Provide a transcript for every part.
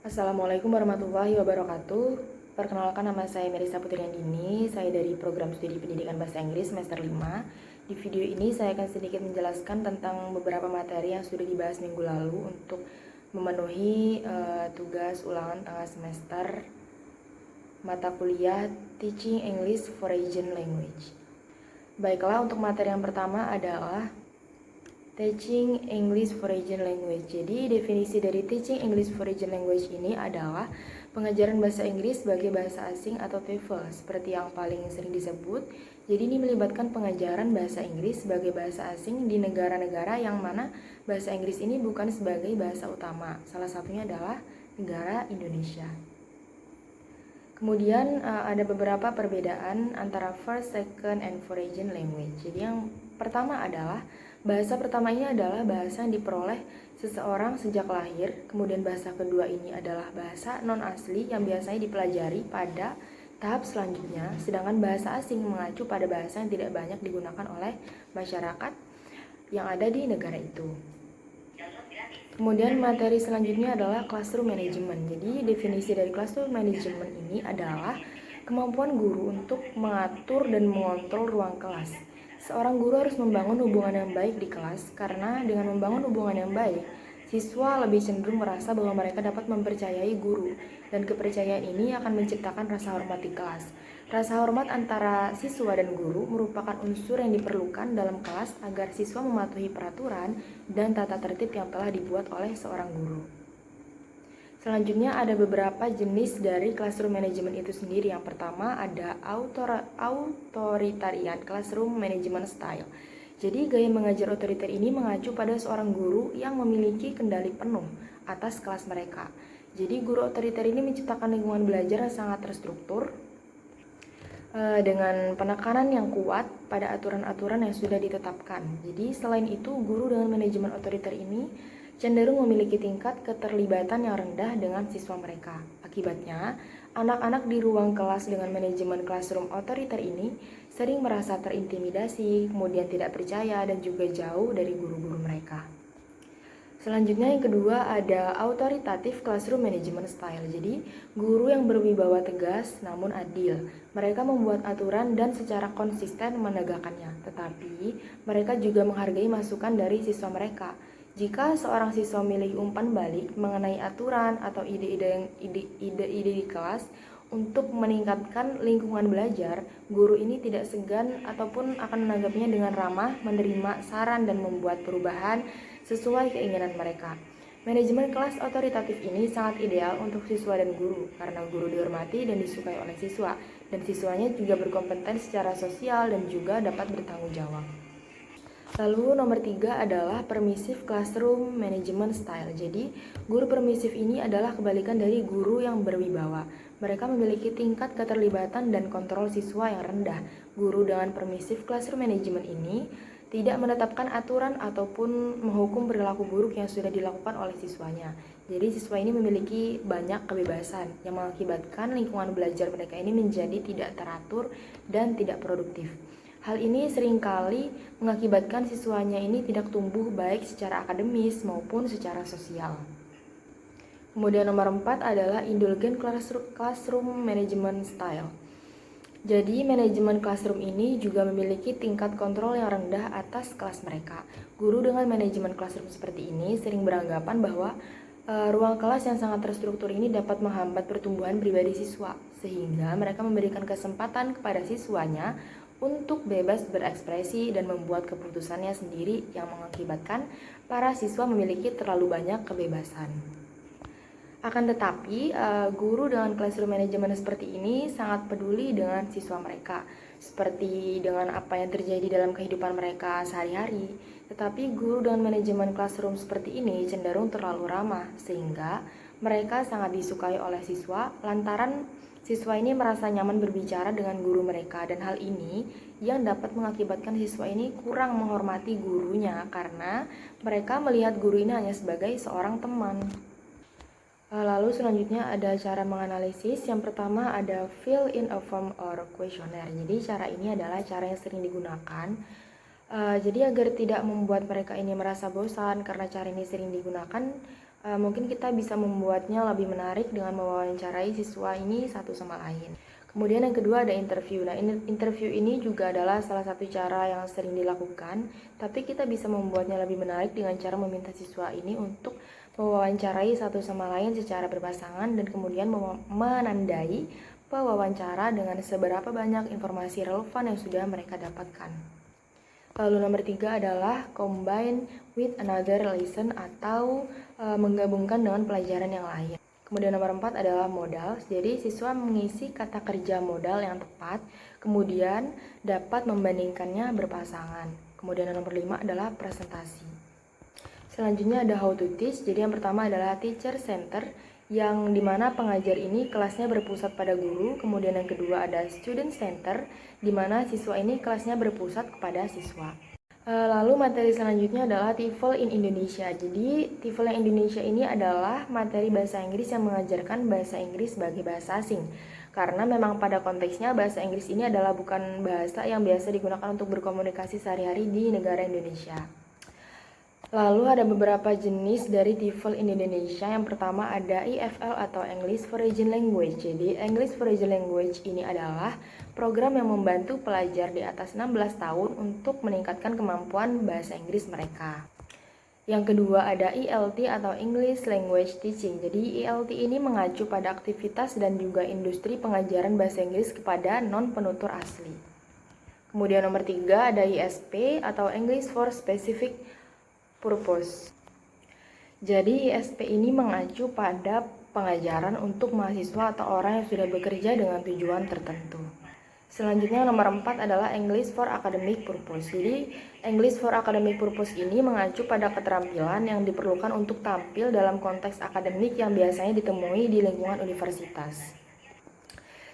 Assalamualaikum warahmatullahi wabarakatuh. Perkenalkan, nama saya Melisa Putriandini. Saya dari program studi pendidikan bahasa Inggris semester 5. Di video ini saya akan sedikit menjelaskan tentang beberapa materi yang sudah dibahas minggu lalu untuk memenuhi tugas ulangan tengah semester mata kuliah Teaching English for Asian Language. Baiklah, untuk materi yang pertama adalah Teaching English for Asian Language. Jadi definisi dari Teaching English for Asian Language ini adalah pengajaran bahasa Inggris sebagai bahasa asing atau TOEFL seperti yang paling sering disebut. Jadi ini melibatkan pengajaran bahasa Inggris sebagai bahasa asing di negara-negara yang mana bahasa Inggris ini bukan sebagai bahasa utama. Salah satunya adalah negara Indonesia. Kemudian ada beberapa perbedaan antara first, second, and foreign language. Jadi yang pertama adalah bahasa pertama ini adalah bahasa yang diperoleh seseorang sejak lahir. Kemudian bahasa kedua ini adalah bahasa non asli yang biasanya dipelajari pada tahap selanjutnya. Sedangkan bahasa asing mengacu pada bahasa yang tidak banyak digunakan oleh masyarakat yang ada di negara itu. Kemudian materi selanjutnya adalah classroom management. Jadi definisi dari classroom management ini adalah kemampuan guru untuk mengatur dan mengontrol ruang kelas. Seorang guru harus membangun hubungan yang baik di kelas karena dengan membangun hubungan yang baik, siswa lebih cenderung merasa bahwa mereka dapat mempercayai guru dan kepercayaan ini akan menciptakan rasa hormat di kelas. Rasa hormat antara siswa dan guru merupakan unsur yang diperlukan dalam kelas agar siswa mematuhi peraturan dan tata tertib yang telah dibuat oleh seorang guru. Selanjutnya ada beberapa jenis dari classroom management itu sendiri. Yang pertama ada authoritarian classroom management style. Jadi gaya mengajar otoriter ini mengacu pada seorang guru yang memiliki kendali penuh atas kelas mereka. Jadi guru otoriter ini menciptakan lingkungan belajar yang sangat terstruktur dengan penekanan yang kuat pada aturan-aturan yang sudah ditetapkan. Jadi selain itu, guru dengan manajemen otoriter ini cenderung memiliki tingkat keterlibatan yang rendah dengan siswa mereka. Akibatnya, anak-anak di ruang kelas dengan manajemen classroom otoriter ini sering merasa terintimidasi, kemudian tidak percaya dan juga jauh dari guru-guru mereka. Selanjutnya yang kedua ada authoritative classroom management style. Jadi guru yang berwibawa tegas namun adil. Mereka membuat aturan dan secara konsisten menegakkannya. Tetapi mereka juga menghargai masukan dari siswa mereka. Jika seorang siswa memiliki umpan balik mengenai aturan atau ide-ide di kelas untuk meningkatkan lingkungan belajar, guru ini tidak segan ataupun akan menanggapnya dengan ramah, menerima saran dan membuat perubahan sesuai keinginan mereka. Manajemen kelas otoritatif ini sangat ideal untuk siswa dan guru karena guru dihormati dan disukai oleh siswa dan siswanya juga berkompeten secara sosial dan juga dapat bertanggung jawab. Lalu nomor 3 adalah permissive classroom management style. Jadi guru permisif ini adalah kebalikan dari guru yang berwibawa. Mereka memiliki tingkat keterlibatan dan kontrol siswa yang rendah. Guru dengan permissive classroom management ini tidak menetapkan aturan ataupun menghukum perilaku buruk yang sudah dilakukan oleh siswanya. Jadi siswa ini memiliki banyak kebebasan yang mengakibatkan lingkungan belajar mereka ini menjadi tidak teratur dan tidak produktif. Hal ini seringkali mengakibatkan siswanya ini tidak tumbuh baik secara akademis maupun secara sosial. Kemudian nomor 4 adalah indulgent classroom management style. Jadi manajemen classroom ini juga memiliki tingkat kontrol yang rendah atas kelas mereka. Guru dengan manajemen classroom seperti ini sering beranggapan bahwa ruang kelas yang sangat terstruktur ini dapat menghambat pertumbuhan pribadi siswa, sehingga mereka memberikan kesempatan kepada siswanya untuk bebas berekspresi dan membuat keputusannya sendiri yang mengakibatkan para siswa memiliki terlalu banyak kebebasan. Akan tetapi, guru dengan classroom management seperti ini sangat peduli dengan siswa mereka, seperti dengan apa yang terjadi dalam kehidupan mereka sehari-hari. Tetapi guru dengan manajemen classroom seperti ini cenderung terlalu ramah, sehingga mereka sangat disukai oleh siswa lantaran siswa ini merasa nyaman berbicara dengan guru mereka, dan hal ini yang dapat mengakibatkan siswa ini kurang menghormati gurunya karena mereka melihat guru ini hanya sebagai seorang teman. Lalu selanjutnya ada cara menganalisis. Yang pertama ada fill in a form or questionnaire. Jadi cara ini adalah cara yang sering digunakan. Jadi agar tidak membuat mereka ini merasa bosan karena cara ini sering digunakan, Mungkin kita bisa membuatnya lebih menarik dengan mewawancarai siswa ini satu sama lain. Kemudian yang kedua ada interview. Nah, interview ini juga adalah salah satu cara yang sering dilakukan, tapi kita bisa membuatnya lebih menarik dengan cara meminta siswa ini untuk mewawancarai satu sama lain secara berpasangan dan kemudian menandai pewawancara dengan seberapa banyak informasi relevan yang sudah mereka dapatkan. Lalu nomor 3 adalah combine with another lesson atau menggabungkan dengan pelajaran yang lain. Kemudian nomor 4 adalah modal. Jadi siswa mengisi kata kerja modal yang tepat, kemudian dapat membandingkannya berpasangan. Kemudian nomor 5 adalah presentasi. Selanjutnya ada how to teach. Jadi yang pertama adalah teacher center, yang dimana pengajar ini kelasnya berpusat pada guru. Kemudian yang kedua ada student center, dimana siswa ini kelasnya berpusat kepada siswa. Lalu materi selanjutnya adalah TOEFL in Indonesia. Jadi TOEFL in Indonesia ini adalah materi bahasa Inggris yang mengajarkan bahasa Inggris sebagai bahasa asing. Karena memang pada konteksnya bahasa Inggris ini adalah bukan bahasa yang biasa digunakan untuk berkomunikasi sehari-hari di negara Indonesia. Lalu ada beberapa jenis dari TOEFL in Indonesia. Yang pertama ada EFL atau English Foreign Language. Jadi English Foreign Language ini adalah program yang membantu pelajar di atas 16 tahun untuk meningkatkan kemampuan bahasa Inggris mereka. Yang kedua ada ELT atau English Language Teaching. Jadi ELT ini mengacu pada aktivitas dan juga industri pengajaran bahasa Inggris kepada non-penutur asli. Kemudian nomor 3 ada ISP atau English for Specific Purpose. Jadi ISP ini mengacu pada pengajaran untuk mahasiswa atau orang yang sudah bekerja dengan tujuan tertentu. Selanjutnya nomor 4 adalah English for Academic Purpose. Jadi English for Academic Purpose ini mengacu pada keterampilan yang diperlukan untuk tampil dalam konteks akademik yang biasanya ditemui di lingkungan universitas.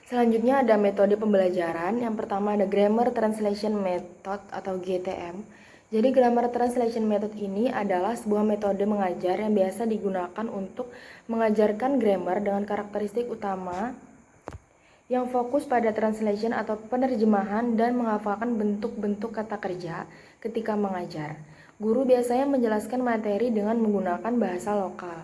Selanjutnya ada metode pembelajaran. Yang pertama ada Grammar Translation Method atau GTM. Jadi Grammar Translation Method ini adalah sebuah metode mengajar yang biasa digunakan untuk mengajarkan grammar dengan karakteristik utama yang fokus pada translation atau penerjemahan dan menghafalkan bentuk-bentuk kata kerja ketika mengajar. Guru biasanya menjelaskan materi dengan menggunakan bahasa lokal.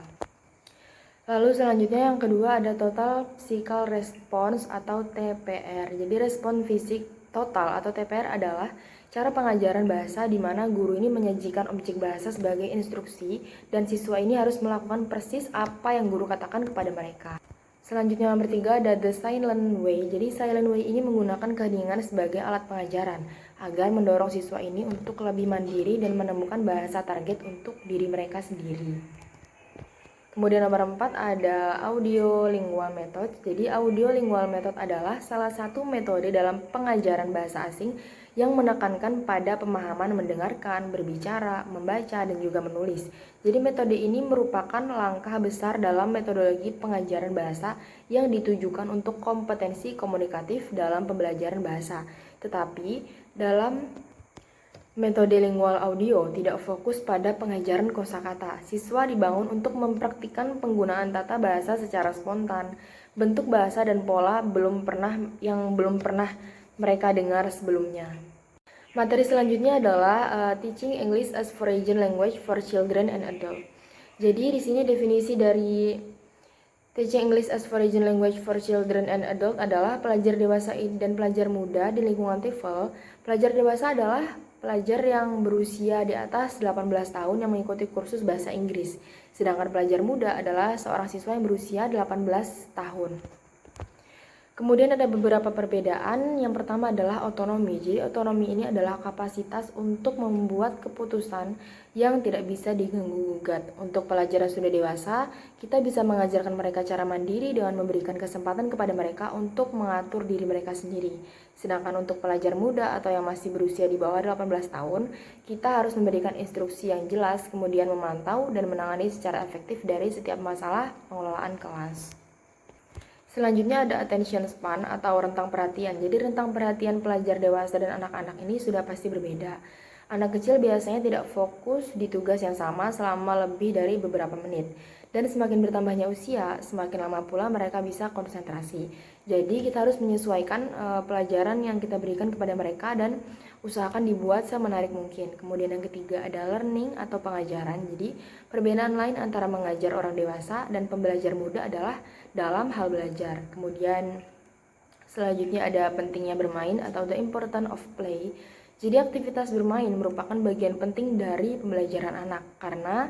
Lalu selanjutnya yang kedua ada Total Physical Response atau TPR. Jadi respon fisik total atau TPR adalah cara pengajaran bahasa di mana guru ini menyajikan objek bahasa sebagai instruksi dan siswa ini harus melakukan persis apa yang guru katakan kepada mereka. Selanjutnya nomor 3 ada The Silent Way. Jadi Silent Way ini menggunakan keheningan sebagai alat pengajaran agar mendorong siswa ini untuk lebih mandiri dan menemukan bahasa target untuk diri mereka sendiri. Kemudian nomor 4 ada Audiolingual Method. Jadi Audiolingual Method adalah salah satu metode dalam pengajaran bahasa asing yang menekankan pada pemahaman mendengarkan, berbicara, membaca, dan juga menulis. Jadi metode ini merupakan langkah besar dalam metodologi pengajaran bahasa yang ditujukan untuk kompetensi komunikatif dalam pembelajaran bahasa. Tetapi dalam metode lingual audio tidak fokus pada pengajaran kosakata. Siswa dibangun untuk mempraktikkan penggunaan tata bahasa secara spontan, bentuk bahasa dan pola yang belum pernah mereka dengar sebelumnya. Materi selanjutnya adalah Teaching English as Foreign Language for Children and Adults. Jadi di sini definisi dari Teaching English as Foreign Language for Children and Adults adalah pelajar dewasa dan pelajar muda di lingkungan TOEFL. Pelajar dewasa adalah pelajar yang berusia di atas 18 tahun yang mengikuti kursus bahasa Inggris. Sedangkan pelajar muda adalah seorang siswa yang berusia 18 tahun. Kemudian ada beberapa perbedaan. Yang pertama adalah otonomi. Jadi otonomi ini adalah kapasitas untuk membuat keputusan yang tidak bisa diganggu-gugat. Untuk pelajar yang sudah dewasa, kita bisa mengajarkan mereka cara mandiri dengan memberikan kesempatan kepada mereka untuk mengatur diri mereka sendiri. Sedangkan untuk pelajar muda atau yang masih berusia di bawah 18 tahun, kita harus memberikan instruksi yang jelas, kemudian memantau dan menangani secara efektif dari setiap masalah pengelolaan kelas. Selanjutnya ada attention span atau rentang perhatian. Jadi rentang perhatian pelajar dewasa dan anak-anak ini sudah pasti berbeda. Anak kecil biasanya tidak fokus di tugas yang sama selama lebih dari beberapa menit. Dan semakin bertambahnya usia, semakin lama pula mereka bisa konsentrasi. Jadi kita harus menyesuaikan pelajaran yang kita berikan kepada mereka dan usahakan dibuat semenarik mungkin. Kemudian yang ketiga ada learning atau pengajaran. Jadi perbedaan lain antara mengajar orang dewasa dan pembelajar muda adalah dalam hal belajar. Kemudian selanjutnya ada pentingnya bermain atau the importance of play. Jadi aktivitas bermain merupakan bagian penting dari pembelajaran anak karena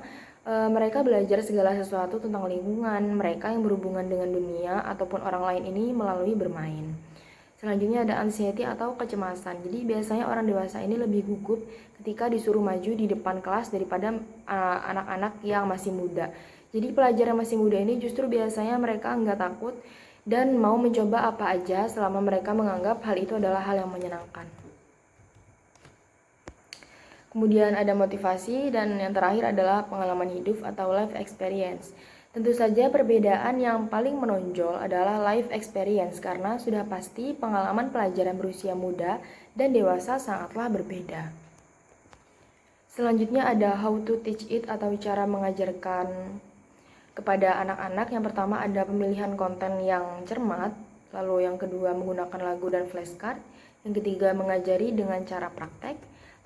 mereka belajar segala sesuatu tentang lingkungan mereka yang berhubungan dengan dunia ataupun orang lain ini melalui bermain. Selanjutnya ada anxiety atau kecemasan. Jadi biasanya orang dewasa ini lebih gugup ketika disuruh maju di depan kelas daripada anak-anak yang masih muda. Jadi pelajar yang masih muda ini justru biasanya mereka nggak takut dan mau mencoba apa aja selama mereka menganggap hal itu adalah hal yang menyenangkan. Kemudian ada motivasi dan yang terakhir adalah pengalaman hidup atau life experience. Tentu saja perbedaan yang paling menonjol adalah life experience karena sudah pasti pengalaman pelajaran berusia muda dan dewasa sangatlah berbeda. Selanjutnya ada how to teach it atau cara mengajarkan kepada anak-anak. Yang pertama ada pemilihan konten yang cermat, lalu yang kedua menggunakan lagu dan flashcard, yang ketiga mengajari dengan cara praktek,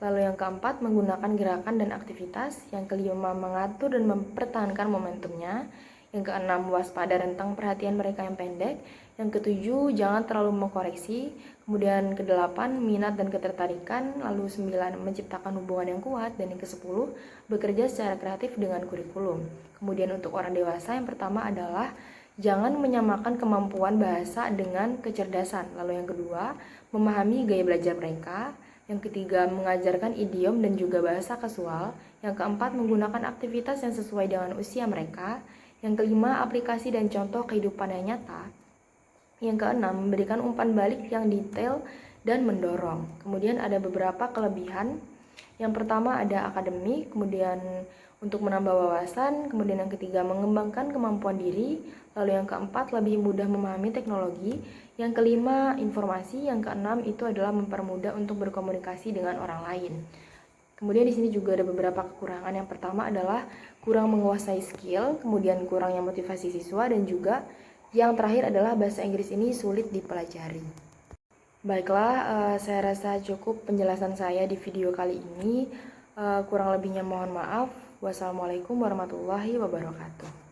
lalu yang keempat menggunakan gerakan dan aktivitas, yang kelima mengatur dan mempertahankan momentumnya, yang keenam waspada tentang perhatian mereka yang pendek, yang ketujuh jangan terlalu mengkoreksi, kemudian kedelapan minat dan ketertarikan, lalu 9 menciptakan hubungan yang kuat, dan yang ke-10 bekerja secara kreatif dengan kurikulum. Kemudian untuk orang dewasa yang pertama adalah jangan menyamakan kemampuan bahasa dengan kecerdasan, lalu yang kedua memahami gaya belajar mereka, yang ketiga mengajarkan idiom dan juga bahasa kasual, yang keempat menggunakan aktivitas yang sesuai dengan usia mereka, yang kelima aplikasi dan contoh kehidupan yang nyata, yang keenam memberikan umpan balik yang detail dan mendorong. Kemudian ada beberapa kelebihan. Yang pertama ada akademik, kemudian untuk menambah wawasan, kemudian yang ketiga mengembangkan kemampuan diri, lalu yang keempat lebih mudah memahami teknologi, yang kelima informasi, yang keenam itu adalah mempermudah untuk berkomunikasi dengan orang lain. Kemudian di sini juga ada beberapa kekurangan. Yang pertama adalah kurang menguasai skill, kemudian kurangnya motivasi siswa, dan juga yang terakhir adalah bahasa Inggris ini sulit dipelajari. Baiklah, saya rasa cukup penjelasan saya di video kali ini. Kurang lebihnya mohon maaf. Wassalamualaikum warahmatullahi wabarakatuh.